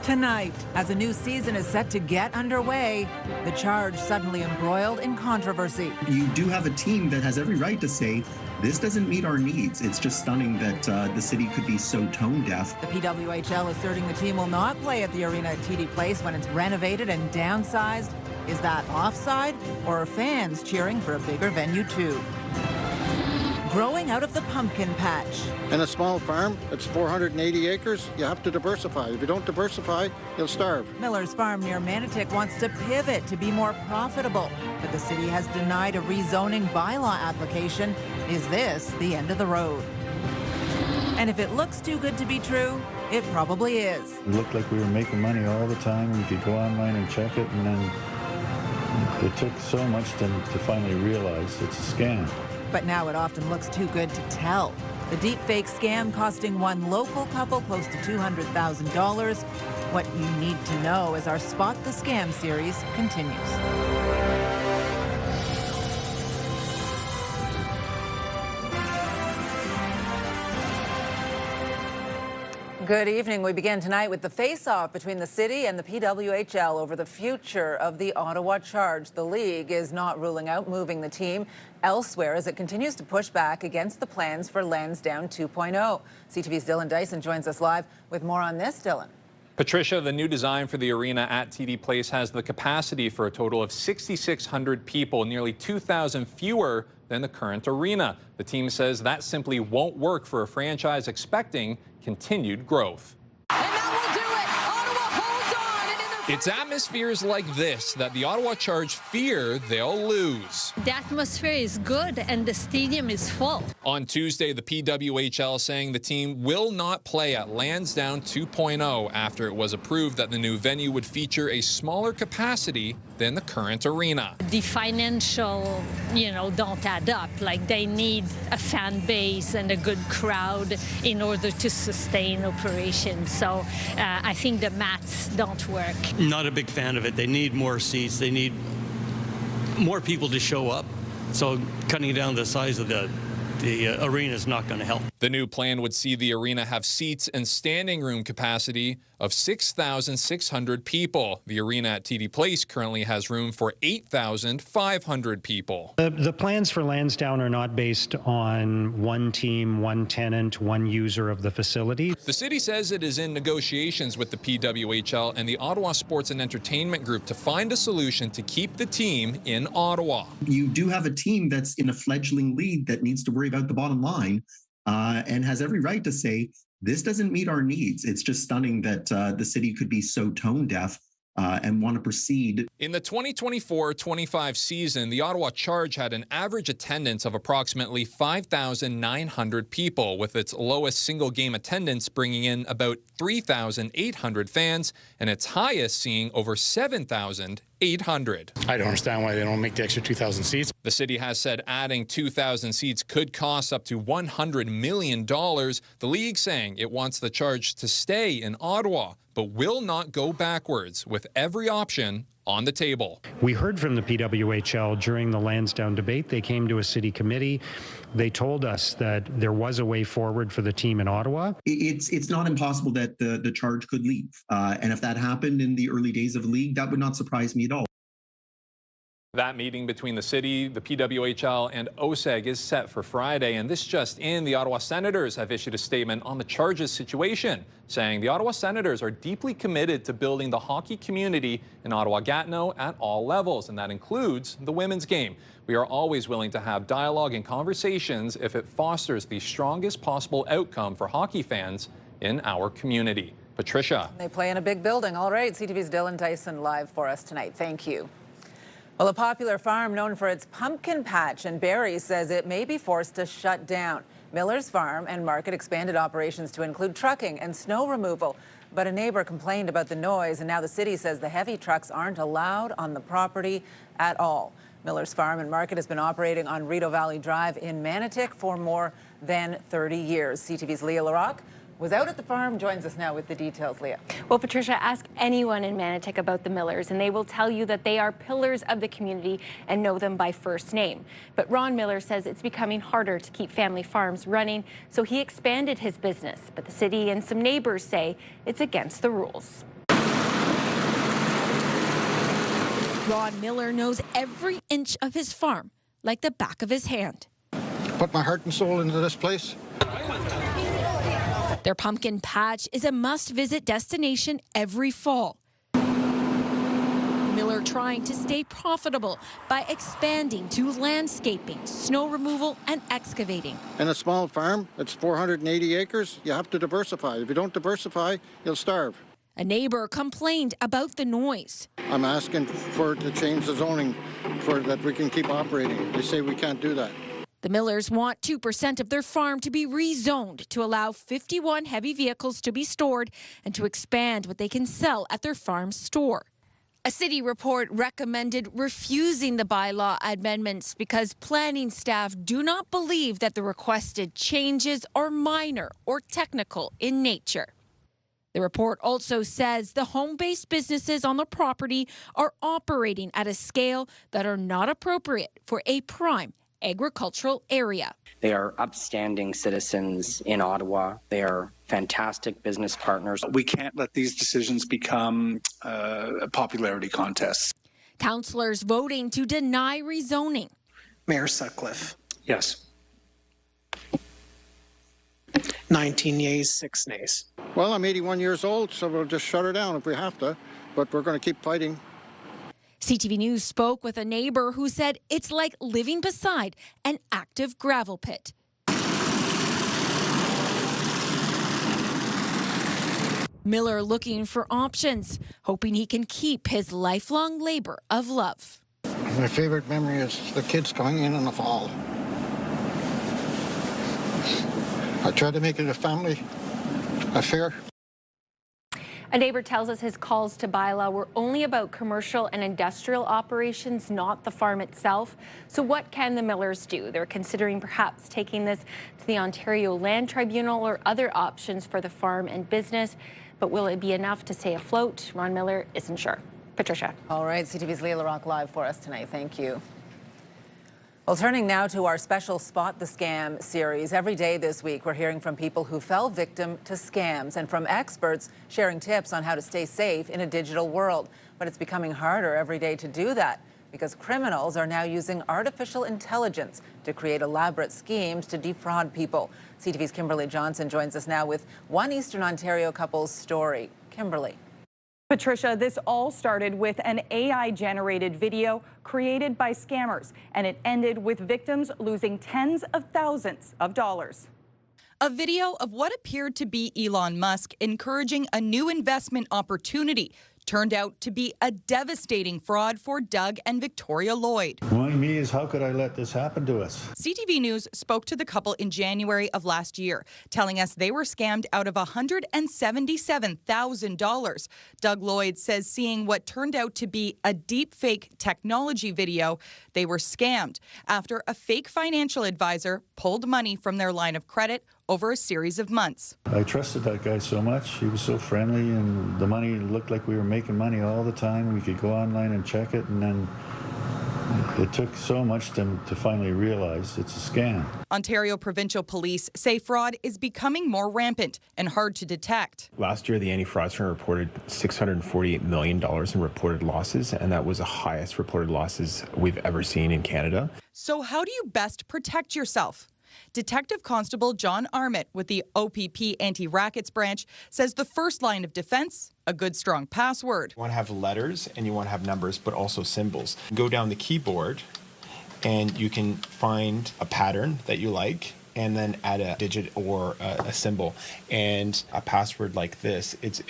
Tonight, as a new season is set to get underway, the Charge suddenly embroiled in controversy. You do have a team that has every right to say, this doesn't meet our needs. It's just stunning that the city could be so tone deaf. The PWHL asserting the team will not play at the arena at TD Place when it's renovated and downsized. Is that offside, or are fans cheering for a bigger venue too? Growing out of the pumpkin patch. In a small farm, it's 480 acres. You have to diversify. If you don't diversify, you'll starve. Miller's Farm near Manotick wants to pivot to be more profitable, but the city has denied a rezoning bylaw application. Is this the end of the road? And if it looks too good to be true, it probably is. It looked like we were making money all the time. You could go online and check it, and then it took so much to finally realize it's a scam. But now it often looks too good to tell. The deepfake scam costing one local couple close to $200,000. What you need to know as our Spot the Scam series continues. Good evening. We begin tonight with the face-off between the city and the PWHL over the future of the Ottawa Charge. The league is not ruling out moving the team elsewhere as it continues to push back against the plans for Lansdowne 2.0. CTV's Dylan Dyson joins us live with more on this. Dylan. Patricia, the new design for the arena at TD Place has the capacity for a total of 6,600 people, nearly 2,000 fewer than the current arena. The team says that simply won't work for a franchise expecting continued growth. And that will do it. Ottawa holds on. It's atmospheres like this that the Ottawa Charge fear they'll lose. The atmosphere is good and the stadium is full. On Tuesday, the PWHL saying the team will not play at Lansdowne 2.0 after it was approved that the new venue would feature a smaller capacity than the current arena. The financial, don't add up. Like, they need a fan base and a good crowd in order to sustain operations. So I think the maths don't work. Not a big fan of it. They need more seats. They need more people to show up. So cutting down the size of the arena is not going to help. The new plan would see the arena have seats and standing room capacity of 6,600 people. The arena at TD Place currently has room for 8,500 people. The plans for Lansdowne are not based on one team, one tenant, one user of the facility. The city says it is in negotiations with the PWHL and the Ottawa Sports and Entertainment Group to find a solution to keep the team in Ottawa. You do have a team that's in a fledgling league that needs to worry about the bottom line and has every right to say, this doesn't meet our needs. It's just stunning that the city could be so tone deaf and want to proceed. In the 2024-25 season, the Ottawa Charge had an average attendance of approximately 5,900 people, with its lowest single-game attendance bringing in about 3,800 fans, and its highest seeing over 7,800. I don't understand why they don't make the extra 2,000 seats. The city has said adding 2,000 seats could cost up to $100 million. The league saying it wants the Charge to stay in Ottawa, but will not go backwards, with every option on the table. We heard from the PWHL during the Lansdowne debate. They came to a city committee. They told us that there was a way forward for the team in Ottawa. It's not impossible that the Charge could leave. And if that happened in the early days of the league, that would not surprise me at all. That meeting between the city, the PWHL, and OSEG is set for Friday, and this just in, the Ottawa Senators have issued a statement on the Charge's situation, saying the Ottawa Senators are deeply committed to building the hockey community in Ottawa-Gatineau at all levels, and that includes the women's game. We are always willing to have dialogue and conversations if it fosters the strongest possible outcome for hockey fans in our community. Patricia. They play in a big building. All right, CTV's Dylan Dyson live for us tonight. Thank you. Well, a popular farm known for its pumpkin patch and berries says it may be forced to shut down. Miller's Farm and Market expanded operations to include trucking and snow removal. But a neighbor complained about the noise, and now the city says the heavy trucks aren't allowed on the property at all. Miller's Farm and Market has been operating on Rideau Valley Drive in Manotick for more than 30 years. CTV's Leah Larocque was out at the farm, joins us now with the details. Leah. Well, Patricia, ask anyone in Manotick about the Millers, and they will tell you that they are pillars of the community and know them by first name. But Ron Miller says it's becoming harder to keep family farms running, so he expanded his business. But the city and some neighbors say it's against the rules. Ron Miller knows every inch of his farm like the back of his hand. Put my heart and soul into this place. Their pumpkin patch is a must-visit destination every fall. Miller trying to stay profitable by expanding to landscaping, snow removal, and excavating. In a small farm, it's 480 acres. You have to diversify. If you don't diversify, you'll starve. A neighbor complained about the noise. I'm asking to change the zoning for that we can keep operating. They say we can't do that. The Millers want 2% of their farm to be rezoned to allow 51 heavy vehicles to be stored and to expand what they can sell at their farm store. A city report recommended refusing the bylaw amendments because planning staff do not believe that the requested changes are minor or technical in nature. The report also says the home-based businesses on the property are operating at a scale that are not appropriate for a prime agricultural area. They are upstanding citizens in Ottawa. They are fantastic business partners. We can't let these decisions become popularity contests. Councillors voting to deny rezoning. Mayor Sutcliffe. Yes. 19 yeas, 6 nays. Well, I'm 81 years old, so we'll just shut her down if we have to, but we're going to keep fighting. CTV News spoke with a neighbor who said it's like living beside an active gravel pit. Miller looking for options, hoping he can keep his lifelong labor of love. My favorite memory is the kids coming in the fall. I try to make it a family affair. A neighbor tells us his calls to bylaw were only about commercial and industrial operations, not the farm itself. So what can the Millers do? They're considering perhaps taking this to the Ontario Land Tribunal or other options for the farm and business. But will it be enough to stay afloat? Ron Miller isn't sure. Patricia. All right, CTV's Leila Rock live for us tonight. Thank you. Well, turning now to our special Spot the Scam series. Every day this week, we're hearing from people who fell victim to scams and from experts sharing tips on how to stay safe in a digital world. But it's becoming harder every day to do that because criminals are now using artificial intelligence to create elaborate schemes to defraud people. CTV's Kimberly Johnson joins us now with one Eastern Ontario couple's story. Kimberly. Patricia, this all started with an AI-generated video created by scammers, and it ended with victims losing tens of thousands of dollars. A video of what appeared to be Elon Musk encouraging a new investment opportunity turned out to be a devastating fraud for Doug and Victoria Lloyd. Knowing me is, how could I let this happen to us? CTV News spoke to the couple in January of last year, telling us they were scammed out of $177,000. Doug Lloyd says seeing what turned out to be a deepfake technology video, they were scammed after a fake financial advisor pulled money from their line of credit over a series of months. I trusted that guy so much. He was so friendly, and the money looked like we were making money all the time. We could go online and check it, and then it took so much to finally realize it's a scam. Ontario Provincial Police say fraud is becoming more rampant and hard to detect. Last year, the anti-fraud center reported $648 million in reported losses, and that was the highest reported losses we've ever seen in Canada. So how do you best protect yourself? Detective Constable John Armit with the OPP Anti-Rackets Branch says the first line of defense, a good strong password. You want to have letters and you want to have numbers, but also symbols. Go down the keyboard and you can find a pattern that you like and then add a digit or a symbol. And a password like this, it's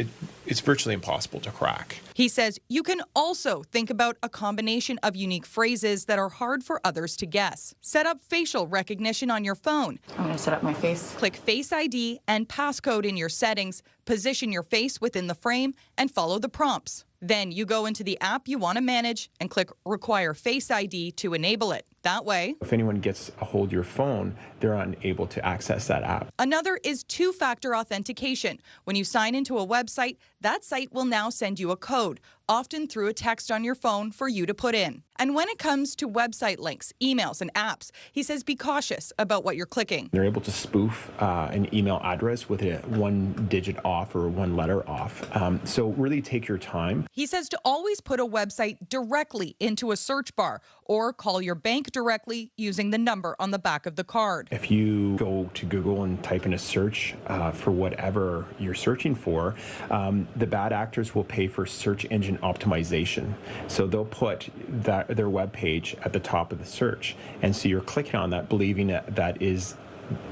virtually impossible to crack. He says you can also think about a combination of unique phrases that are hard for others to guess. Set up facial recognition on your phone. I'm going to set up my face. Click Face ID and passcode in your settings. Position your face within the frame and follow the prompts. Then you go into the app you want to manage and click Require Face ID to enable it. That way, if anyone gets a hold of your phone, they're unable to access that app. Another is two-factor authentication. When you sign into a website, that site will now send you a code. often through a text on your phone for you to put in. And when it comes to website links, emails, and apps, he says be cautious about what you're clicking. They're able to spoof an email address with a one digit off or one letter off. So really take your time. He says to always put a website directly into a search bar or call your bank directly using the number on the back of the card. If you go to Google and type in a search for whatever you're searching for, the bad actors will pay for search engine optimization. So they'll put their web page at the top of the search. And so you're clicking on that, believing that is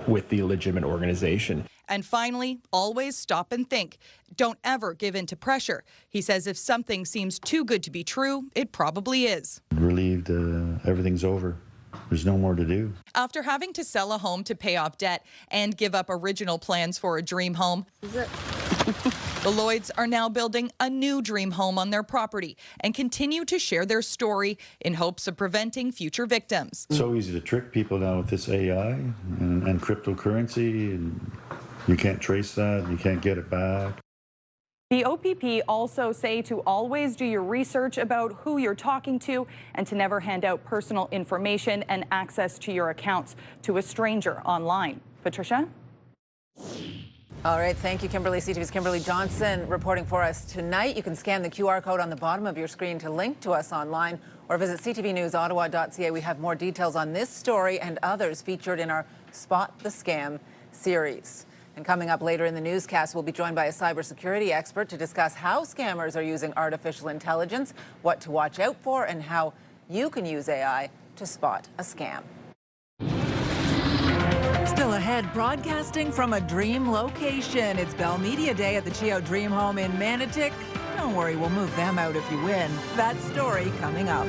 with the legitimate organization. And finally, always stop and think. Don't ever give in to pressure. He says if something seems too good to be true, it probably is. Relieved everything's over. There's no more to do. After having to sell a home to pay off debt and give up original plans for a dream home, the Lloyds are now building a new dream home on their property and continue to share their story in hopes of preventing future victims. It's so easy to trick people now with this AI and cryptocurrency, and you can't trace that, you can't get it back. The OPP also say to always do your research about who you're talking to and to never hand out personal information and access to your accounts to a stranger online. Patricia? All right, thank you, Kimberly. CTV's Kimberly Johnson reporting for us tonight. You can scan the QR code on the bottom of your screen to link to us online or visit ctvnewsottawa.ca. We have more details on this story and others featured in our Spot the Scam series. And coming up later in the newscast, we'll be joined by a cybersecurity expert to discuss how scammers are using artificial intelligence, what to watch out for, and how you can use AI to spot a scam. Still ahead, broadcasting from a dream location. It's Bell Media Day at the CHEO Dream Home in Manotick. Don't worry, we'll move them out if you win. That story coming up.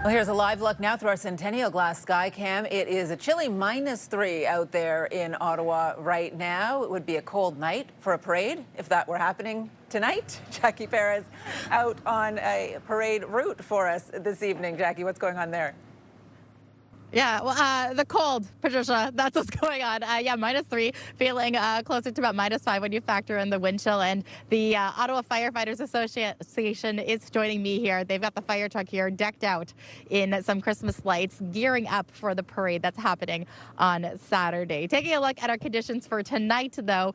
Well, here's a live look now through our Centennial Glass Sky Cam. It is a chilly -3 out there in Ottawa right now. It would be a cold night for a parade if that were happening tonight. Jackie Perez out on a parade route for us this evening. Jackie, what's going on there? Yeah, well, the cold, Patricia, that's what's going on. Yeah, -3, feeling closer to about -5 when you factor in the wind chill. And the Ottawa Firefighters Association is joining me here. They've got the fire truck here decked out in some Christmas lights, gearing up for the parade that's happening on Saturday. Taking a look at our conditions for tonight, though,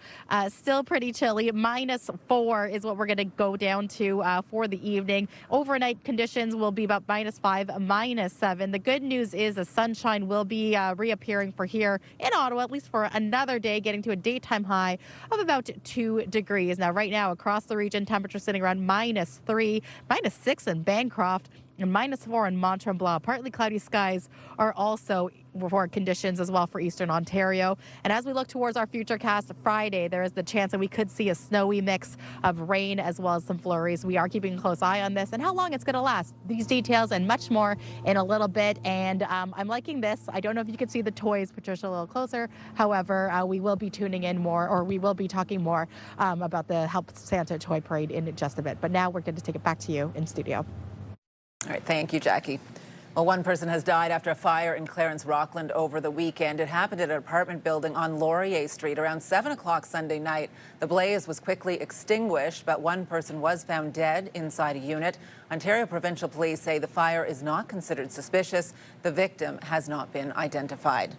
still pretty chilly. -4 is what we're going to go down to for the evening. Overnight conditions will be about -5, -7. The good news is the sunshine will be reappearing for here in Ottawa, at least for another day, getting to a daytime high of about 2 degrees. Now, right now, across the region, temperature sitting around -3, -6 in Bancroft, and -4 in Mont Tremblant. Partly cloudy skies are also for conditions as well for eastern Ontario. And as we look towards our futurecast Friday, there is the chance that we could see a snowy mix of rain as well as some flurries. We are keeping a close eye on this and how long it's going to last. These details and much more in a little bit. And I'm liking this. I don't know if you can see the toys, Patricia, a little closer. However, we will be tuning in more, or we will be talking more about the Help Santa Toy Parade in just a bit. But now we're going to take it back to you in studio. All right, thank you, Jackie. Well, one person has died after a fire in Clarence Rockland over the weekend. It happened at an apartment building on Laurier Street around 7 o'clock Sunday night. The blaze was quickly extinguished, but one person was found dead inside a unit. Ontario Provincial Police say the fire is not considered suspicious. The victim has not been identified.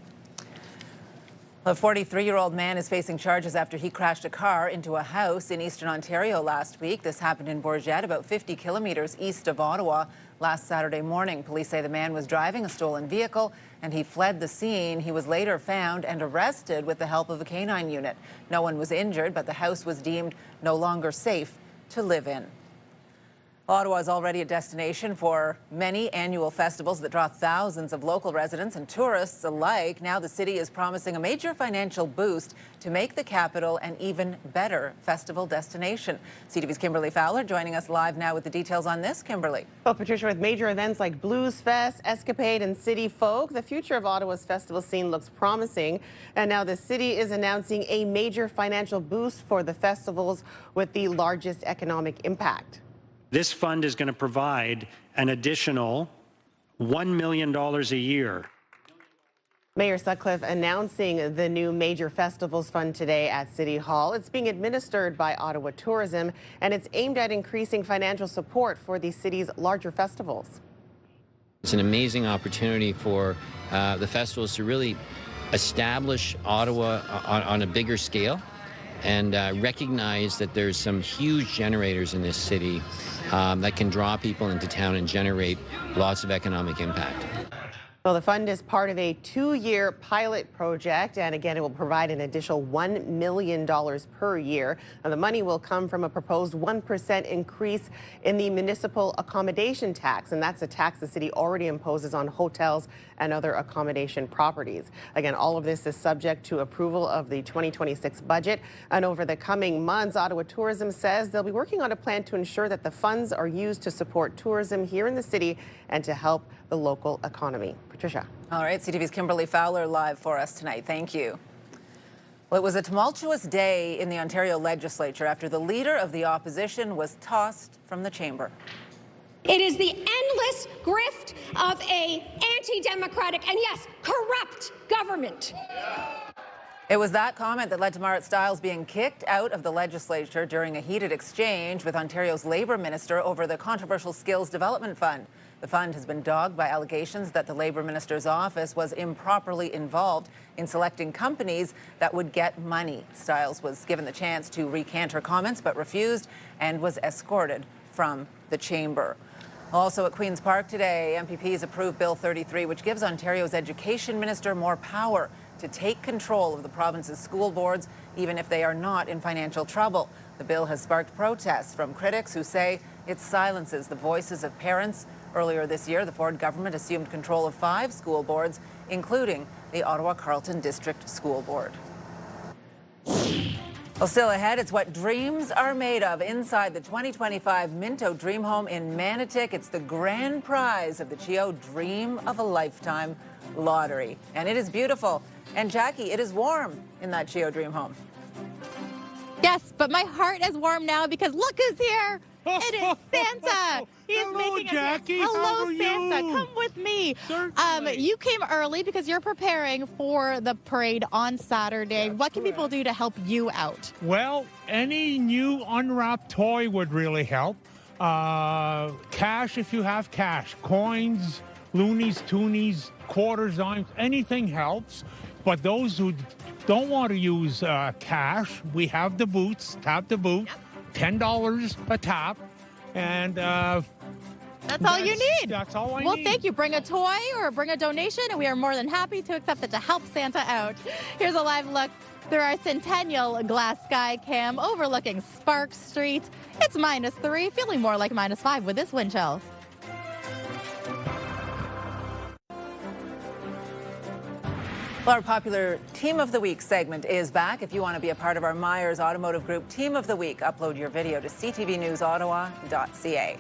A 43-year-old man is facing charges after he crashed a car into a house in eastern Ontario last week. This happened in Bourget, about 50 kilometers east of Ottawa, last Saturday morning. Police say the man was driving a stolen vehicle and he fled the scene. He was later found and arrested with the help of a canine unit. No one was injured, but the house was deemed no longer safe to live in. Ottawa is already a destination for many annual festivals that draw thousands of local residents and tourists alike. Now the city is promising a major financial boost to make the capital an even better festival destination. CTV's Kimberly Fowler joining us live now with the details on this. Kimberly. Well, Patricia, with major events like Blues Fest, Escapade, and City Folk, the future of Ottawa's festival scene looks promising. And now the city is announcing a major financial boost for the festivals with the largest economic impact. This fund is going to provide an additional $1 million a year Mayor Sutcliffe announcing the new Major Festivals Fund today at City Hall. It's being administered by Ottawa Tourism, and it's aimed at increasing financial support for the city's larger festivals. It's an amazing opportunity for the festivals to really establish Ottawa on a bigger scale and recognize that there's some huge generators in this city that can draw people into town and generate lots of economic impact. Well, the fund is part of a 2-year pilot project, and again, it will provide an additional $1 million per year. Now, the money will come from a proposed 1% increase in the municipal accommodation tax, and that's a tax the city already imposes on hotels and other accommodation properties. Again, all of this is subject to approval of the 2026 budget, and over the coming months, Ottawa Tourism says they'll be working on a plan to ensure that the funds are used to support tourism here in the city and to help the local economy. Patricia. All right, CTV's Kimberly Fowler live for us tonight. Thank you. Well, it was a tumultuous day in the Ontario legislature after the leader of the opposition was tossed from the chamber. It is the endless grift of a anti-democratic and, yes, corrupt government. It was that comment that led to Marit Stiles being kicked out of the legislature during a heated exchange with Ontario's Labour Minister over the controversial Skills Development Fund. The fund has been dogged by allegations that the Labour Minister's office was improperly involved in selecting companies that would get money. Stiles was given the chance to recant her comments but refused and was escorted from the chamber. Also at Queen's Park today, MPPs approved Bill 33, which gives Ontario's education minister more power to take control of the province's school boards, even if they are not in financial trouble. The bill has sparked protests from critics who say it silences the voices of parents. Earlier this year, the Ford government assumed control of 5 school boards, including the Ottawa Carleton District School Board. Well, still ahead, it's what dreams are made of inside the 2025 Minto Dream Home in Manotick. It's the grand prize of the CHEO Dream of a Lifetime lottery. And it is beautiful. And Jackie, it is warm in that CHEO Dream Home. Yes, but my heart is warm now because look who's here. It is Santa. He is making Jackie. Hello, Santa. Come with me. You came early because you're preparing for the parade on Saturday. What can people do to help you out? Well, any new unwrapped toy would really help. Cash if you have cash. Coins, loonies, toonies, quarters, dimes, anything helps. But those who don't want to use cash, we have the boots, tap the boot. Yep. $10 a tap, and that's all you need. That's all I need. Well, thank you. Bring a toy or bring a donation, and we are more than happy to accept it to help Santa out. Here's a live look through our Centennial Glass Sky Cam overlooking Spark Street. It's -3, feeling more like -5 with this wind chill. Well, our popular Team of the Week segment is back. If you want to be a part of our Myers Automotive Group Team of the Week, upload your video to ctvnewsottawa.ca.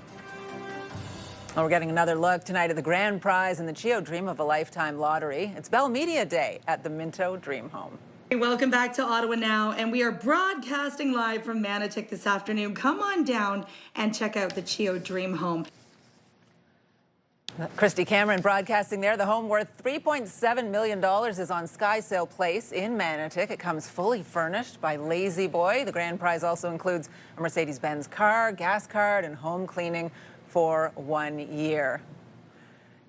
Well, we're getting another look tonight at the grand prize in the CHEO Dream of a Lifetime lottery. It's Bell Media Day at the Minto Dream Home. Welcome back to Ottawa Now, and we are broadcasting live from Manotick this afternoon. Come on down and check out the CHEO Dream Home. Christy Cameron broadcasting there. The home worth $3.7 million is on Skysail Place in Manotick. It comes fully furnished by Lazy Boy. The grand prize also includes a Mercedes-Benz car, gas card, and home cleaning for 1 year.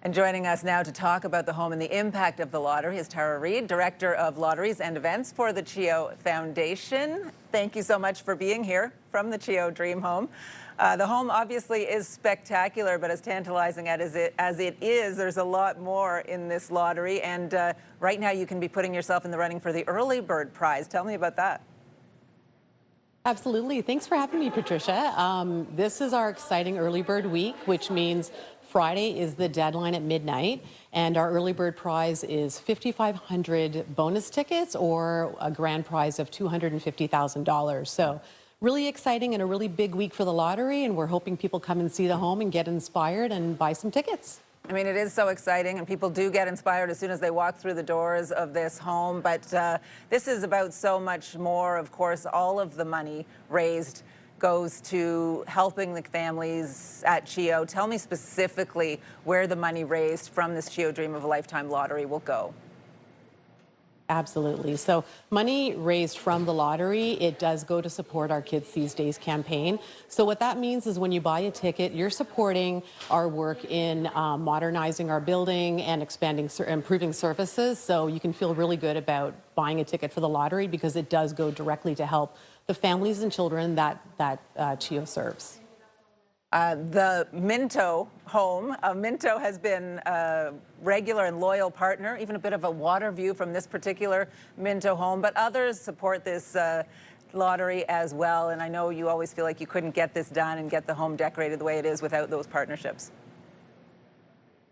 And joining us now to talk about the home and the impact of the lottery is Tara Reid, Director of Lotteries and Events for the CHEO Foundation. Thank you so much for being here from the CHEO Dream Home. The home obviously is spectacular, but as tantalizing as it is, there's a lot more in this lottery. And right now you can be putting yourself in the running for the early bird prize. Tell me about that. Absolutely. Thanks for having me, Patricia. This is our exciting early bird week, which means Friday is the deadline at midnight, and our early bird prize is 5,500 bonus tickets or a grand prize of $250,000. So really exciting and a really big week for the lottery, and we're hoping people come and see the home and get inspired and buy some tickets. I mean, it is so exciting, and people do get inspired as soon as they walk through the doors of this home. But this is about so much more. Of course, all of the money raised goes to helping the families at CHEO. Tell me specifically where the money raised from this CHEO Dream of a Lifetime lottery will go. Absolutely. So money raised from the lottery, it does go to support our Kids These Days campaign. So what that means is when you buy a ticket, you're supporting our work in modernizing our building and improving services. So you can feel really good about buying a ticket for the lottery because it does go directly to help the families and children that CHEO serves. The Minto home. Minto has been a regular and loyal partner, even a bit of a water view from this particular Minto home, but others support this lottery as well. And I know you always feel like you couldn't get this done and get the home decorated the way it is without those partnerships.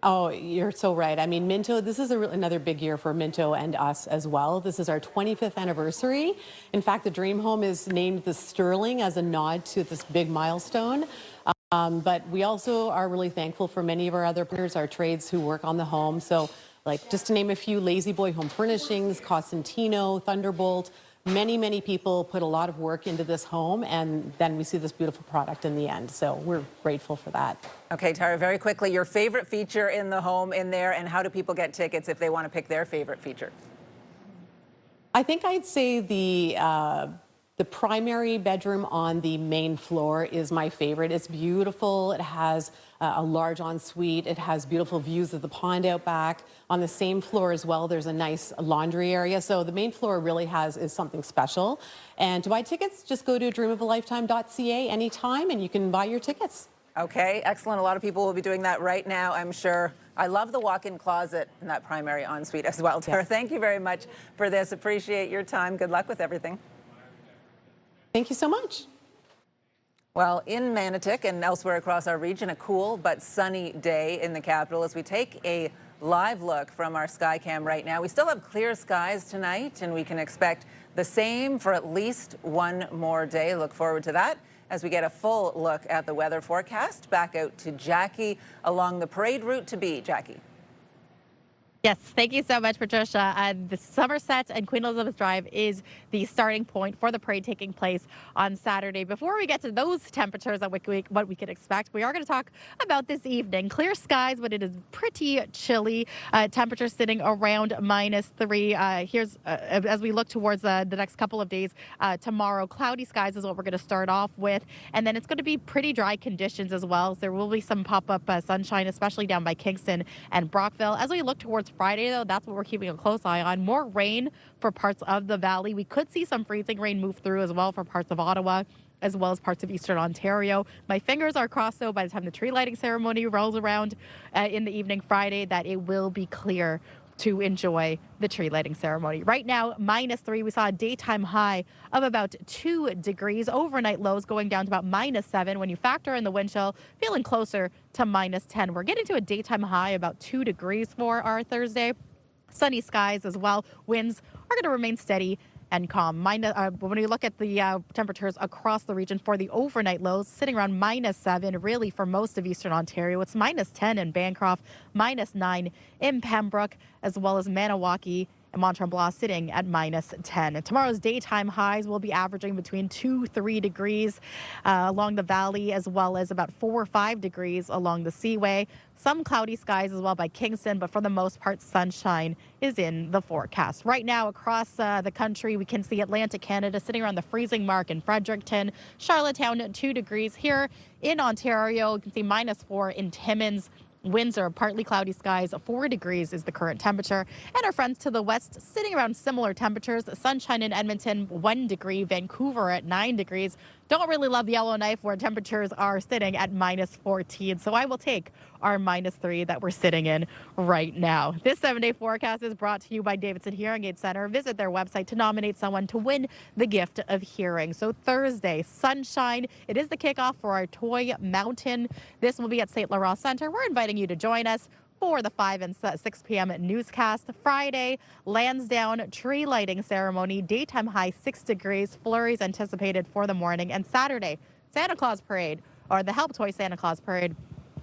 Oh, you're so right. I mean, Minto, this is another big year for Minto and us as well. This is our 25th anniversary. In fact, the Dream Home is named the Sterling as a nod to this big milestone. But we also are really thankful for many of our other partners, our trades who work on the home. So, like, just to name a few, Lazy Boy Home Furnishings, Cosentino, Thunderbolt, many people put a lot of work into this home, and then we see this beautiful product in the end. So we're grateful for that. Okay, Tara, very quickly, your favorite feature in the home in there, and how do people get tickets if they want to pick their favorite feature? I think I'd say the primary bedroom on the main floor is my favorite. It's beautiful. It has a large ensuite. It has beautiful views of the pond out back. On the same floor as well, there's a nice laundry area. So the main floor really is something special. And to buy tickets, just go to dreamofalifetime.ca anytime and you can buy your tickets. Okay, excellent. A lot of people will be doing that right now, I'm sure. I love the walk-in closet in that primary ensuite as well, Tara. Yes. Thank you very much for this. Appreciate your time. Good luck with everything. Thank you so much. Well, in Manotick and elsewhere across our region, a cool but sunny day in the capital as we take a live look from our Skycam right now. We still have clear skies tonight, and we can expect the same for at least one more day. Look forward to that as we get a full look at the weather forecast. Back out to Jackie along the parade route to be. Jackie. Yes, thank you so much, Patricia. The Somerset and Queen Elizabeth Drive is the starting point for the parade taking place on Saturday. Before we get to those temperatures and what we can expect, we are going to talk about this evening. Clear skies, but it is pretty chilly. Temperatures sitting around -3. Here's as we look towards the next couple of days. Tomorrow, cloudy skies is what we're going to start off with, and then it's going to be pretty dry conditions as well. So there will be some pop-up sunshine, especially down by Kingston and Brockville. As we look towards Friday, though, that's what we're keeping a close eye on. More rain for parts of the valley. We could see some freezing rain move through as well for parts of Ottawa, as well as parts of eastern Ontario. My fingers are crossed, though, by the time the tree lighting ceremony rolls around in the evening Friday, that it will be clear to enjoy the tree lighting ceremony. Right now, -3. We saw a daytime high of about 2 degrees. Overnight lows going down to about -7. When you factor in the wind chill, feeling closer to -10. We're getting to a daytime high about 2 degrees for our Thursday. Sunny skies as well. Winds are going to remain steady and calm. When we look at the temperatures across the region for the overnight lows, sitting around -7 really for most of eastern Ontario. It's -10 in Bancroft, -9 in Pembroke, as well as Maniwaki and Mont-Tremblant sitting at -10. And tomorrow's daytime highs will be averaging between 2-3 degrees along the valley, as well as about 4 or 5 degrees along the Seaway. Some cloudy skies as well by Kingston, but for the most part, sunshine is in the forecast. Right now, across the country, we can see Atlantic Canada sitting around the freezing mark in Fredericton, Charlottetown, 2 degrees. Here in Ontario, you can see -4 in Timmins. Windsor, partly cloudy skies, 4 degrees is the current temperature. And our friends to the west sitting around similar temperatures. Sunshine in Edmonton, 1 degree. Vancouver at 9 degrees. Don't really love Yellowknife where temperatures are sitting at -14. So I will take our -3 that we're sitting in right now. This 7-day forecast is brought to you by Davidson Hearing Aid Center. Visit their website to nominate someone to win the gift of hearing. So Thursday, sunshine. It is the kickoff for our Toy Mountain. This will be at St. Laurent Center. We're inviting you to join us for the 5 and 6 p.m. newscast. Friday, Lansdowne tree lighting ceremony. Daytime high 6 degrees. Flurries anticipated for the morning. And Saturday, Santa Claus Parade, or the Help Toy Santa Claus Parade,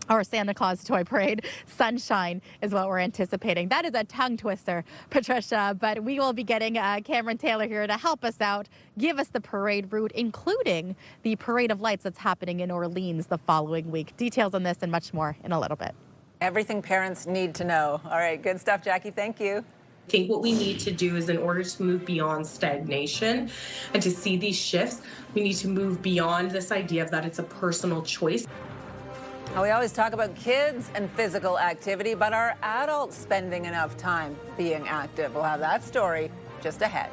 or Santa Claus Toy Parade. Sunshine is what we're anticipating. That is a tongue twister, Patricia, but we will be getting Cameron Taylor here to help us out, give us the parade route, including the Parade of Lights that's happening in Orleans the following week. Details on this and much more in a little bit. Everything parents need to know. All right, good stuff, Jackie. Thank you. I think what we need to do is, in order to move beyond stagnation and to see these shifts, we need to move beyond this idea of that it's a personal choice. We always talk about kids and physical activity, but are adults spending enough time being active? We'll have that story just ahead.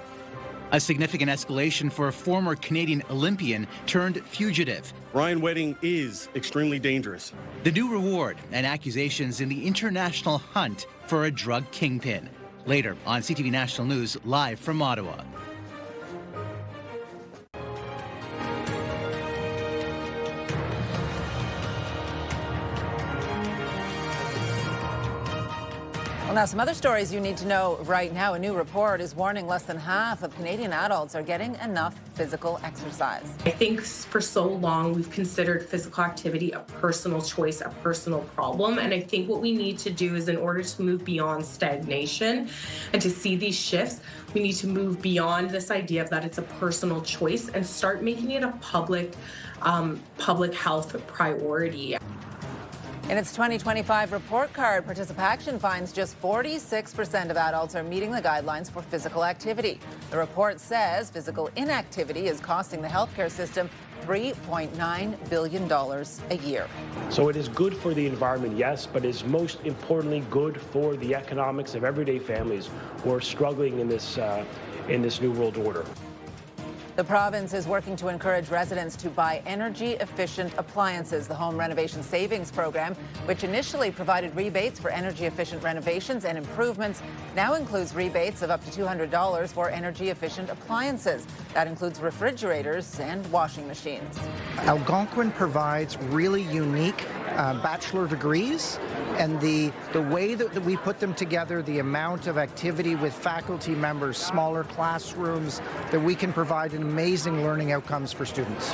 A significant escalation for a former Canadian Olympian turned fugitive. Ryan Wedding is extremely dangerous. The new reward and accusations in the international hunt for a drug kingpin. Later on CTV National News, live from Ottawa. Well, now some other stories you need to know right now. A new report is warning less than half of Canadian adults are getting enough physical exercise. I think for so long we've considered physical activity a personal choice, a personal problem. And I think what we need to do is, in order to move beyond stagnation and to see these shifts, we need to move beyond this idea of that it's a personal choice and start making it a public health priority. In its 2025 report card, Participation finds just 46% of adults are meeting the guidelines for physical activity. The report says physical inactivity is costing the healthcare system $3.9 billion a year. So it is good for the environment, yes, but is most importantly good for the economics of everyday families who are struggling in this new world order. The province is working to encourage residents to buy energy-efficient appliances. The Home Renovation Savings Program, which initially provided rebates for energy-efficient renovations and improvements, now includes rebates of up to $200 for energy-efficient appliances. That includes refrigerators and washing machines. Algonquin provides really unique bachelor degrees, and the way that we put them together, the amount of activity with faculty members, smaller classrooms, that we can provide an amazing learning outcomes for students.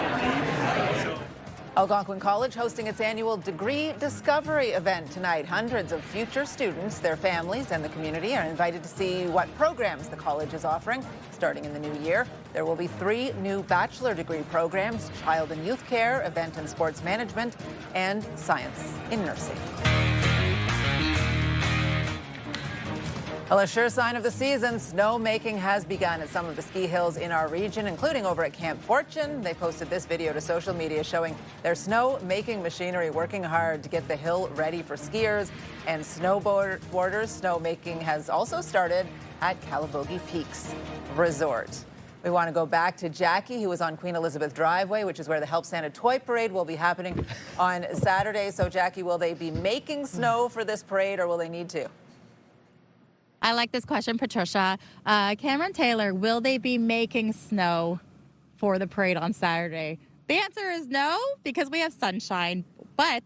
Algonquin College hosting its annual Degree Discovery event tonight. Hundreds of future students, their families, and the community are invited to see what programs the college is offering starting in the new year. There will be 3 new bachelor degree programs: child and youth care, event and sports management, and science in nursing. Well, a sure sign of the season, snowmaking has begun at some of the ski hills in our region, including over at Camp Fortune. They posted this video to social media showing their snow-making machinery working hard to get the hill ready for skiers and snowboarders. Snowmaking has also started at Calabogie Peaks Resort. We want to go back to Jackie, who was on Queen Elizabeth Driveway, which is where the Help Santa Toy Parade will be happening on Saturday. So, Jackie, will they be making snow for this parade, or will they need to? I like this question, Patricia. Cameron Taylor, will they be making snow for the parade on Saturday? The answer is no, because we have sunshine, but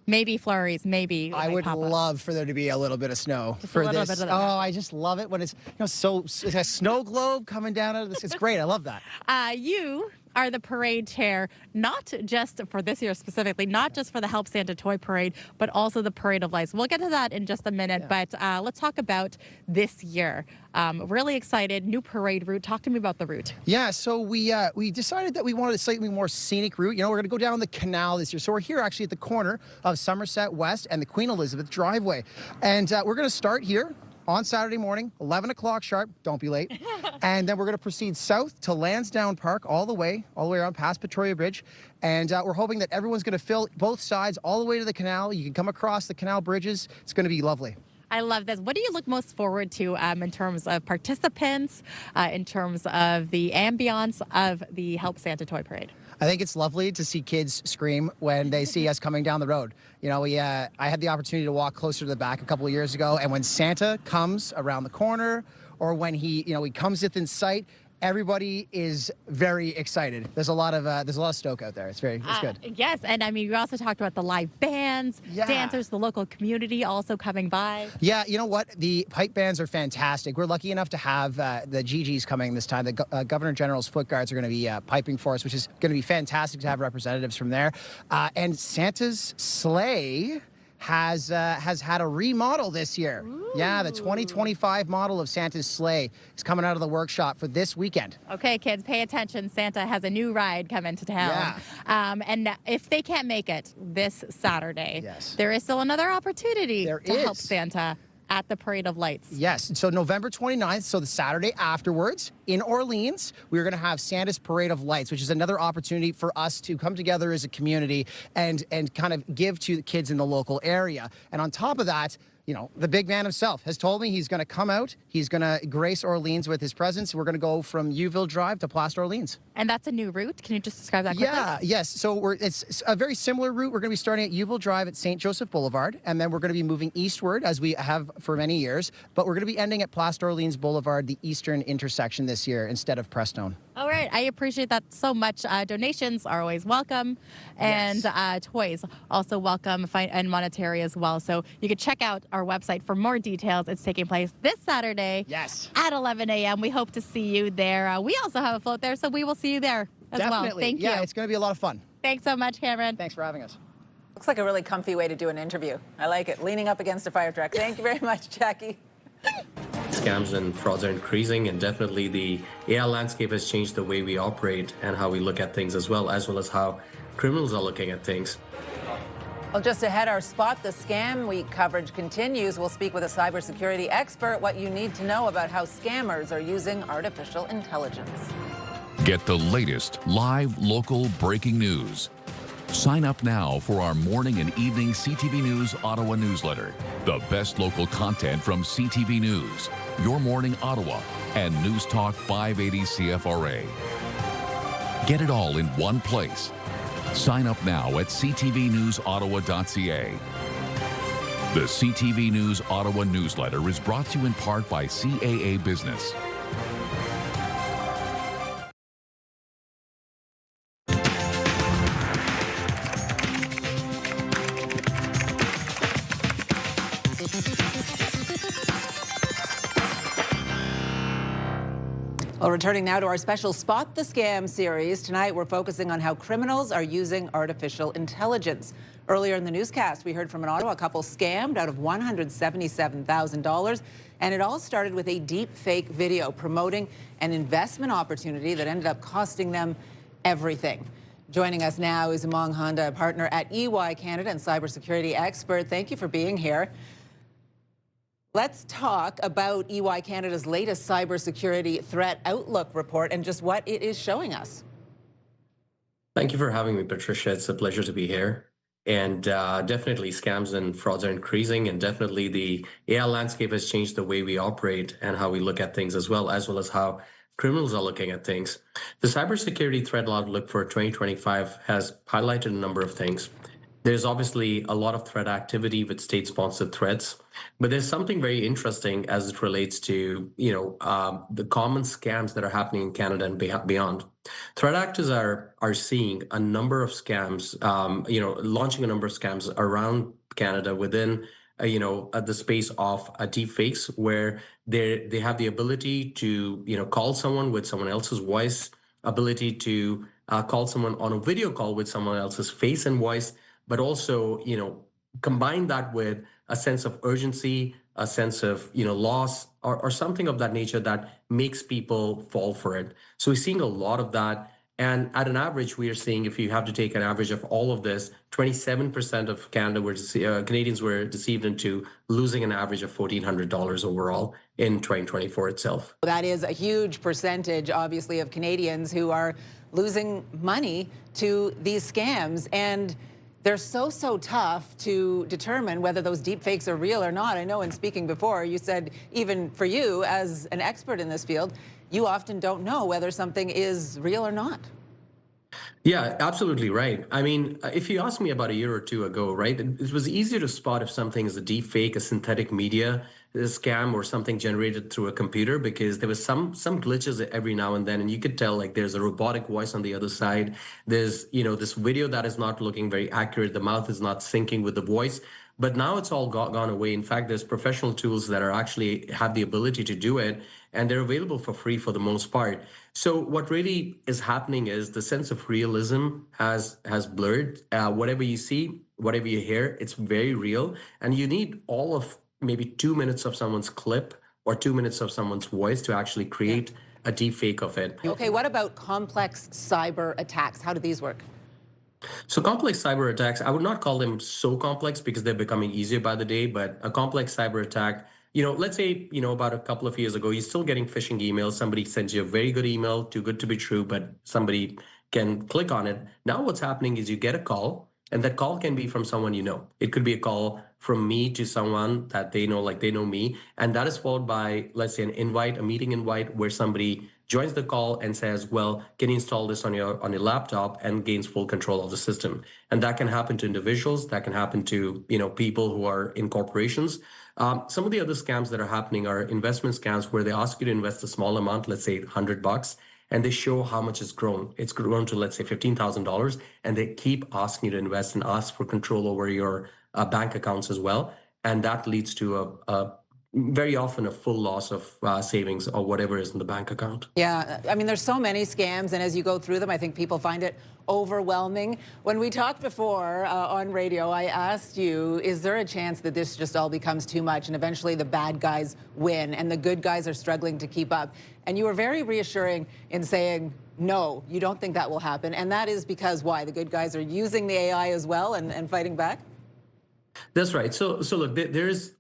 maybe flurries, maybe. I would love for there to be a little bit of snow for this. Oh, I just love it when it's it's a snow globe coming down out of this. It's great. I love that. You are the parade chair, not just for this year specifically, not just for the Help Santa Toy Parade, but also the Parade of Lights. We'll get to that in just a minute, but let's talk about this year. Really excited, new parade route. Talk to me about the route. Yeah, so we decided that we wanted a slightly more scenic route. You know, we're going to go down the canal this year. So we're here actually at the corner of Somerset West and the Queen Elizabeth Driveway. And we're going to start here on Saturday morning, 11 o'clock sharp. Don't be late. And then we're going to proceed south to Lansdowne Park all the way around past Petrolia Bridge. And we're hoping that everyone's going to fill both sides all the way to the canal. You can come across the canal bridges. It's going to be lovely. I love this. What do you look most forward to in terms of participants, in terms of the ambiance of the Help Santa Toy Parade? I think it's lovely to see kids scream when they see us coming down the road. You know, I had the opportunity to walk closer to the back a couple of years ago, and when Santa comes around the corner, or when he comes within sight, everybody is very excited. There's a lot of stoke out there. It's good. Yes, and I mean, you also talked about the live bands, dancers, the local community also coming by. Yeah, you know what? The pipe bands are fantastic. We're lucky enough to have the GGs coming this time. The Governor General's Foot Guards are going to be piping for us, which is going to be fantastic to have representatives from there. And Santa's sleigh has had a remodel this year. Ooh. Yeah, the 2025 model of Santa's sleigh is coming out of the workshop for this weekend. Okay, kids, pay attention. Santa has a new ride coming to town. Yeah. And if they can't make it this Saturday, there is still another opportunity to help Santa. at the Parade of Lights. Yes. So November 29th, so the Saturday afterwards, in Orleans, we're going to have Santa's Parade of Lights, which is another opportunity for us to come together as a community and kind of give to the kids in the local area. And on top of that, you know, the big man himself has told me he's going to come out. He's going to grace Orleans with his presence. We're going to go from Youville Drive to Place Orleans. And that's a new route. Can you just describe that quickly? Yeah, yes. So it's a very similar route. We're going to be starting at Youville Drive at St. Joseph Boulevard, and then we're going to be moving eastward as we have for many years. But we're going to be ending at Place Orleans Boulevard, the eastern intersection this year, instead of Prestone. All right. I appreciate that so much. Donations are always welcome, and toys also welcome, and monetary as well. So you can check out our website for more details. It's taking place this Saturday at 11 a.m. We hope to see you there. We also have a float there, so we will see you there as well. Thank you. Yeah, it's going to be a lot of fun. Thanks so much, Cameron. Thanks for having us. Looks like a really comfy way to do an interview. I like it. Leaning up against a fire truck. Thank you very much, Jackie. Scams and frauds are increasing, and definitely the AI landscape has changed the way we operate and how we look at things as well as how criminals are looking at things. Well, just ahead, our Spot the Scam Week coverage continues. We'll speak with a cybersecurity expert what you need to know about how scammers are using artificial intelligence. Get the latest live local breaking news. Sign up now for our morning and evening CTV News Ottawa newsletter. The best local content from CTV News, Your Morning Ottawa, and News Talk 580 CFRA. Get it all in one place. Sign up now at ctvnewsottawa.ca. The CTV News Ottawa newsletter is brought to you in part by CAA Business. Well, returning now to our special Spot the Scam series. Tonight, we're focusing on how criminals are using artificial intelligence. Earlier in the newscast, we heard from an Ottawa couple scammed out of $177,000. And it all started with a deep fake video promoting an investment opportunity that ended up costing them everything. Joining us now is Among Honda, a partner at EY Canada and cybersecurity expert. Thank you for being here. Let's talk about EY Canada's latest cybersecurity threat outlook report and just what it is showing us. Thank you for having me, Patricia. It's a pleasure to be here. And definitely scams and frauds are increasing, and definitely the AI landscape has changed the way we operate and how we look at things as well as how criminals are looking at things. The cybersecurity threat outlook for 2025 has highlighted a number of things. There's obviously a lot of threat activity with state-sponsored threats, but there's something very interesting as it relates to, the common scams that are happening in Canada and beyond. Threat actors are seeing a number of scams, launching a number of scams around Canada within, the space of deepfakes, where they have the ability to, call someone with someone else's voice, ability to call someone on a video call with someone else's face and voice, but also, combine that with a sense of urgency, a sense of, loss, or something of that nature that makes people fall for it. So we're seeing a lot of that. And at an average, we are seeing, if you have to take an average of all of this, 27% of Canadians were deceived into losing an average of $1,400 overall in 2024 itself. That is a huge percentage, obviously, of Canadians who are losing money to these scams. And they're so tough to determine whether those deep fakes are real or not. I know in speaking before, you said even for you as an expert in this field, you often don't know whether something is real or not. Yeah, absolutely right. I mean, if you asked me about a year or two ago, right, it was easier to spot if something is a deep fake, a synthetic media, a scam, or something generated through a computer, because there was some glitches every now and then, and you could tell like there's a robotic voice on the other side. There's, this video that is not looking very accurate. The mouth is not syncing with the voice. But now it's all gone away. In fact, there's professional tools that are actually have the ability to do it, and they're available for free for the most part. So what really is happening is the sense of realism has blurred. Whatever you see, whatever you hear, it's very real. And you need all of maybe 2 minutes of someone's clip or 2 minutes of someone's voice to actually create a deep fake of it. Okay, what about complex cyber attacks? How do these work? So complex cyber attacks, I would not call them so complex because they're becoming easier by the day, but a complex cyber attack let's say, about a couple of years ago, you're still getting phishing emails. Somebody sends you a very good email, too good to be true, but somebody can click on it. Now what's happening is you get a call, and that call can be from someone you know. It could be a call from me to someone that they know, like they know me. And that is followed by, let's say, an invite, a meeting invite, where somebody joins the call and says, well, can you install this on your laptop, and gains full control of the system. And that can happen to individuals. That can happen to, people who are in corporations. Some of the other scams that are happening are investment scams, where they ask you to invest a small amount, let's say $100, and they show how much it's grown. It's grown to, let's say, $15,000, and they keep asking you to invest and ask for control over your bank accounts as well. And that leads to very often a full loss of savings or whatever is in the bank account. Yeah, I mean, there's so many scams, and as you go through them, I think people find it overwhelming. When we talked before on radio, I asked you, is there a chance that this just all becomes too much and eventually the bad guys win and the good guys are struggling to keep up? And you were very reassuring in saying, no, you don't think that will happen. And that is because why? The good guys are using the AI as well and fighting back? That's right. So look, there's,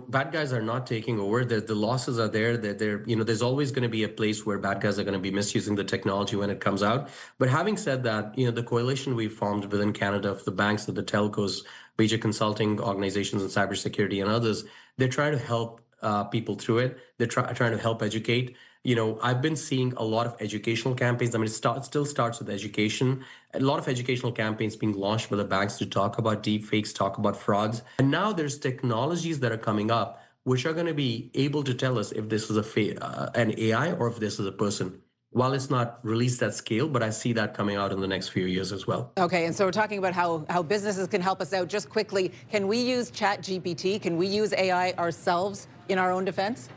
bad guys are not taking over. The losses are there. There's always going to be a place where bad guys are going to be misusing the technology when it comes out. But having said that, the coalition we formed within Canada of the banks, the telcos, major consulting organizations in cybersecurity and others, they're trying to help people through it. They're trying to help educate. I've been seeing a lot of educational campaigns. I mean, it still starts with education. A lot of educational campaigns being launched by the banks to talk about deepfakes, talk about frauds. And now there's technologies that are coming up which are going to be able to tell us if this is an AI or if this is a person. While it's not released at scale, but I see that coming out in the next few years as well. Okay, and so we're talking about how businesses can help us out. Just quickly, can we use ChatGPT? Can we use AI ourselves in our own defense?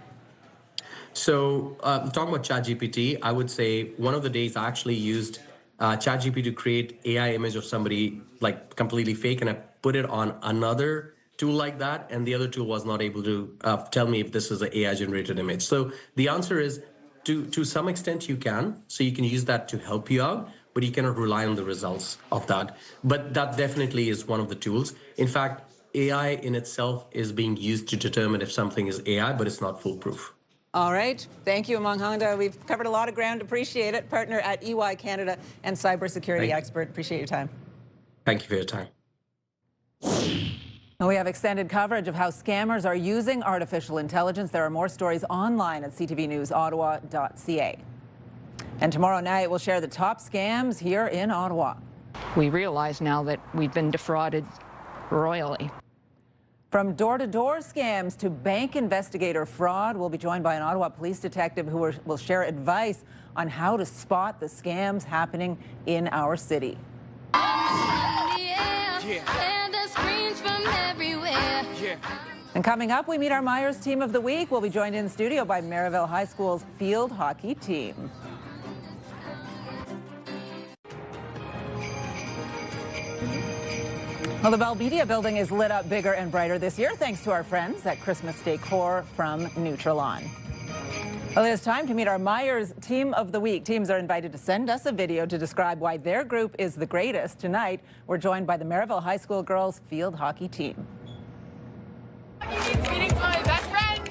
So talking about ChatGPT, I would say one of the days I actually used ChatGPT to create AI image of somebody like completely fake, and I put it on another tool like that, and the other tool was not able to tell me if this is an AI generated image. So the answer is to some extent you can. So you can use that to help you out, but you cannot rely on the results of that. But that definitely is one of the tools. In fact, AI in itself is being used to determine if something is AI, but it's not foolproof. All right. Thank you, Among Hongda. We've covered a lot of ground. Appreciate it. Partner at EY Canada and cybersecurity expert. Appreciate your time. Thank you for your time. Well, we have extended coverage of how scammers are using artificial intelligence. There are more stories online at ctvnewsottawa.ca. And tomorrow night, we'll share the top scams here in Ottawa. We realize now that we've been defrauded royally. From door-to-door scams to bank investigator fraud, we'll be joined by an Ottawa police detective who will share advice on how to spot the scams happening in our city. And coming up, we meet our Myers Team of the Week. We'll be joined in studio by Merivale High School's field hockey team. Well, the Belmedia building is lit up bigger and brighter this year thanks to our friends at Christmas Decor from Nutrilon. Well, it is time to meet our Myers Team of the Week. Teams are invited to send us a video to describe why their group is the greatest. Tonight, we're joined by the Merivale High School girls field hockey team. Meeting my best friends.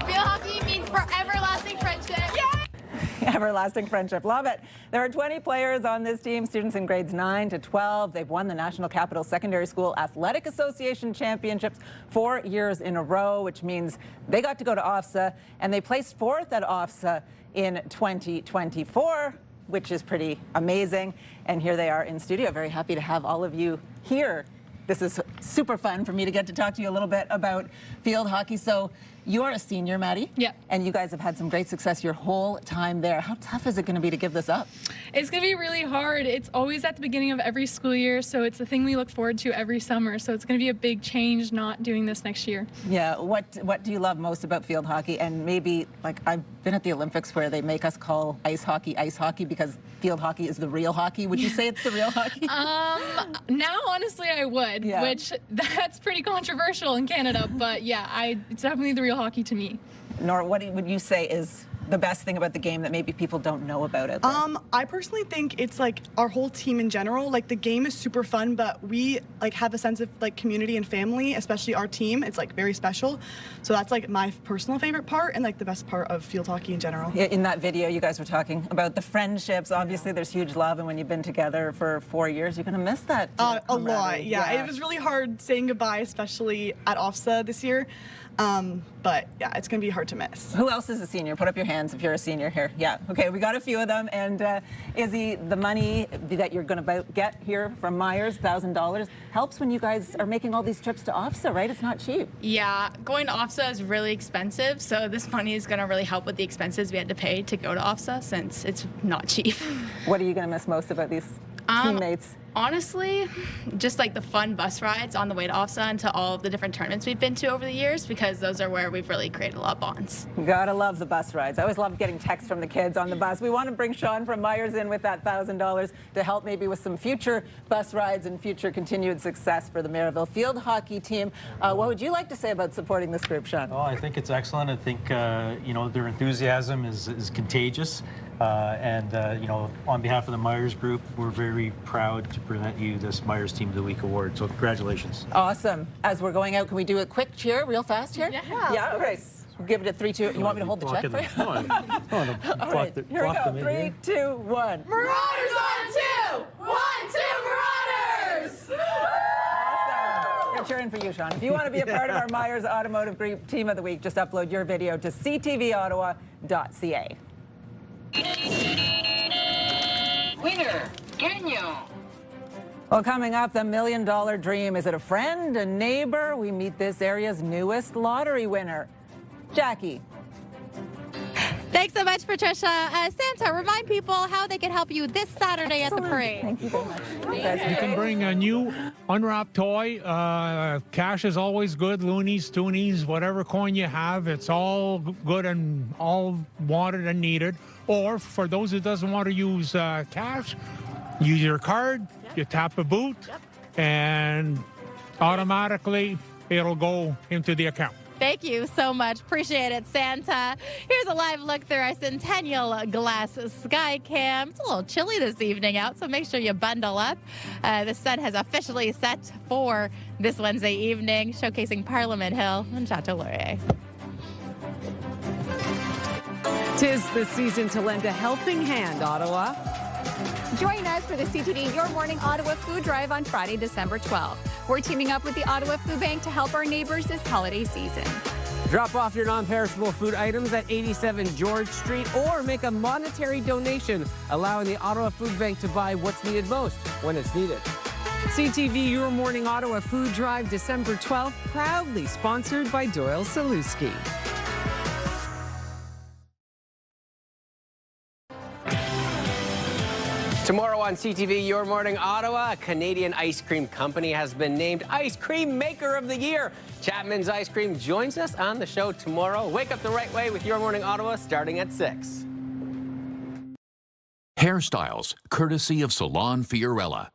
Field hockey means for everlasting friendship. Yeah! Everlasting friendship. Love it. There are 20 players on this team, students in grades 9 to 12. They've won the National Capital Secondary School Athletic Association Championships 4 years in a row, which means they got to go to OFSA, and they placed 4th at OFSA in 2024, which is pretty amazing. And here they are in studio. Very happy to have all of you here. This is super fun for me to get to talk to you a little bit about field hockey. So you're a senior, Maddie. Yeah. And you guys have had some great success your whole time there. How tough is it going to be to give this up? It's going to be really hard. It's always at the beginning of every school year, so it's the thing we look forward to every summer. So it's going to be a big change not doing this next year. Yeah. What do you love most about field hockey? And maybe, like, I've been at the Olympics where they make us call ice hockey because field hockey is the real hockey. Would you say it's the real hockey? Now, honestly, I would, which that's pretty controversial in Canada. But yeah, it's definitely the real hockey to me. Nora, what would you say is the best thing about the game that maybe people don't know about it? I personally think it's like our whole team in general. Like the game is super fun, but we like have a sense of like community and family, especially our team. It's like very special. So that's like my personal favorite part and like the best part of field hockey in general. Yeah, in that video, you guys were talking about the friendships. Obviously, there's huge love, and when you've been together for 4 years, you're going to miss that. A lot, yeah. It was really hard saying goodbye, especially at OFSA this year. But yeah, it's going to be hard to miss. Who else is a senior? Put up your hands if you're a senior here. Yeah, okay, we got a few of them. And Izzy, the money that you're going to get here from Myers, $1,000, helps when you guys are making all these trips to OFSA, right? It's not cheap. Yeah, going to OFSA is really expensive, so this money is going to really help with the expenses we had to pay to go to OFSA since it's not cheap. What are you going to miss most about these teammates? Honestly, just like the fun bus rides on the way to OFSA and to all of the different tournaments we've been to over the years, because those are where we've really created a lot of bonds. Gotta love the bus rides. I always love getting texts from the kids on the bus. We want to bring Sean from Myers in with that $1,000 to help maybe with some future bus rides and future continued success for the Maryville field hockey team. What would you like to say about supporting this group, Sean? Oh, I think it's excellent. I think, you know, their enthusiasm is contagious. You know, on behalf of the Myers Group, we're very proud to present you this Myers Team of the Week award. So congratulations. Awesome. As we're going out, can we do a quick cheer real fast here? Yeah. Okay. We'll give it a 3, 2. You want me to hold the check for you? All right. Here we go. 3, 2, 1. Marauders on 2! 1, 2, Marauders! Awesome. We're cheering for you, Sean. If you want to be a part of our Myers Automotive Group Team of the Week, just upload your video to ctvottawa.ca. Winner, Genyo. Well, coming up, the $1 million dream. Is it a friend, a neighbor? We meet this area's newest lottery winner, Jackie. Thanks so much, Patricia. Santa, remind people how they can help you this Saturday at the parade. Thank you very much. You can bring a new unwrapped toy. Cash is always good. Loonies, toonies, whatever coin you have, it's all good and all wanted and needed. Or for those who doesn't want to use cash, use your card, you tap a boot, and automatically it'll go into the account. Thank you so much. Appreciate it, Santa. Here's a live look through our Centennial Glass Sky Cam. It's a little chilly this evening out, so make sure you bundle up. The sun has officially set for this Wednesday evening, showcasing Parliament Hill and Chateau Laurier. 'Tis the season to lend a helping hand, Ottawa. Join us for the CTV Your Morning Ottawa Food Drive on Friday, December 12th. We're teaming up with the Ottawa Food Bank to help our neighbors this holiday season. Drop off your non-perishable food items at 87 George Street or make a monetary donation, allowing the Ottawa Food Bank to buy what's needed most when it's needed. CTV Your Morning Ottawa Food Drive, December 12th, proudly sponsored by Doyle Saluski. Tomorrow on CTV Your Morning Ottawa, a Canadian ice cream company has been named Ice Cream Maker of the Year. Chapman's Ice Cream joins us on the show tomorrow. Wake up the right way with Your Morning Ottawa starting at 6. Hairstyles, courtesy of Salon Fiorella.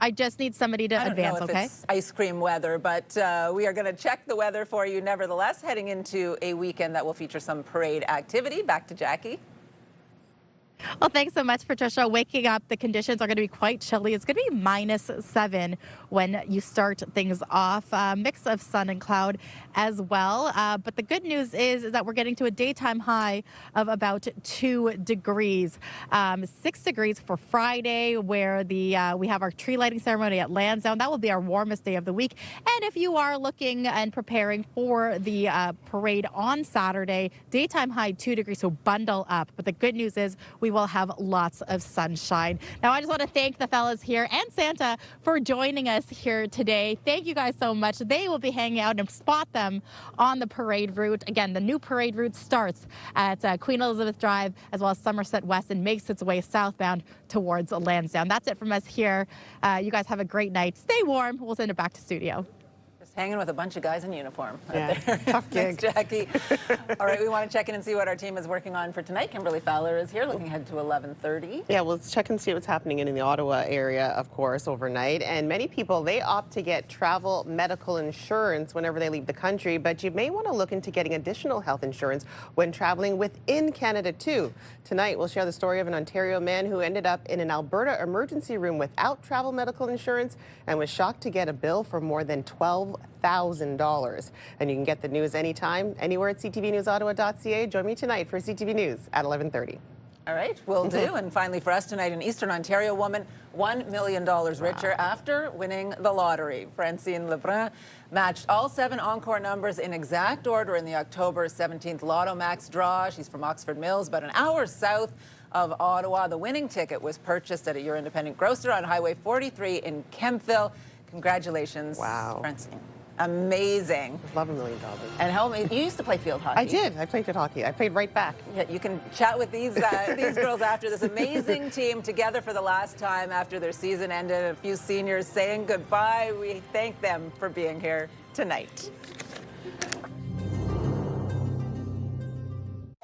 I just need somebody to advance, okay? It's ice cream weather, but we are going to check the weather for you nevertheless, heading into a weekend that will feature some parade activity. Back to Jackie. Well, thanks so much, Patricia. Waking up, the conditions are going to be quite chilly. It's going to be -7 when you start things off. Mix of sun and cloud as well. But the good news is that we're getting to a daytime high of about 2 degrees. 6 degrees for Friday, where we have our tree lighting ceremony at Lansdowne. That will be our warmest day of the week. And if you are looking and preparing for the parade on Saturday, daytime high 2 degrees, so bundle up. But the good news is we will have lots of sunshine. Now, I just want to thank the fellas here and Santa for joining us here today. Thank you guys so much. They will be hanging out and spot them on the parade route. Again, the new parade route starts at Queen Elizabeth Drive as well as Somerset West and makes its way southbound towards Lansdowne. That's it from us here. You guys have a great night. Stay warm. We'll send it back to studio. hanging with a bunch of guys in uniform. Yeah, tough gig. Thanks, Jackie. All right, we want to check in and see what our team is working on for tonight. Kimberly Fowler is here, looking ahead to 11:30. Yeah, we'll check and see what's happening in the Ottawa area, of course, overnight. And many people, they opt to get travel medical insurance whenever they leave the country, but you may want to look into getting additional health insurance when traveling within Canada, too. Tonight, we'll share the story of an Ontario man who ended up in an Alberta emergency room without travel medical insurance and was shocked to get a bill for more than $12,000. And you can get the news anytime, anywhere at ctvnewsottawa.ca. Join me tonight for CTV News at 11:30. All right, will do. And finally for us tonight, an Eastern Ontario woman $1 million richer after winning the lottery. Francine Lebrun matched all 7 encore numbers in exact order in the October 17th Lotto Max draw. She's from Oxford Mills, about an hour south of Ottawa. The winning ticket was purchased at your independent grocer on Highway 43 in Kemptville. Congratulations, Francine. Amazing. Love $1 million. And how amazing. You used to play field hockey. I did. I played field hockey. I played right back. Yeah, you can chat with these girls after this amazing team together for the last time after their season ended. A few seniors saying goodbye. We thank them for being here tonight.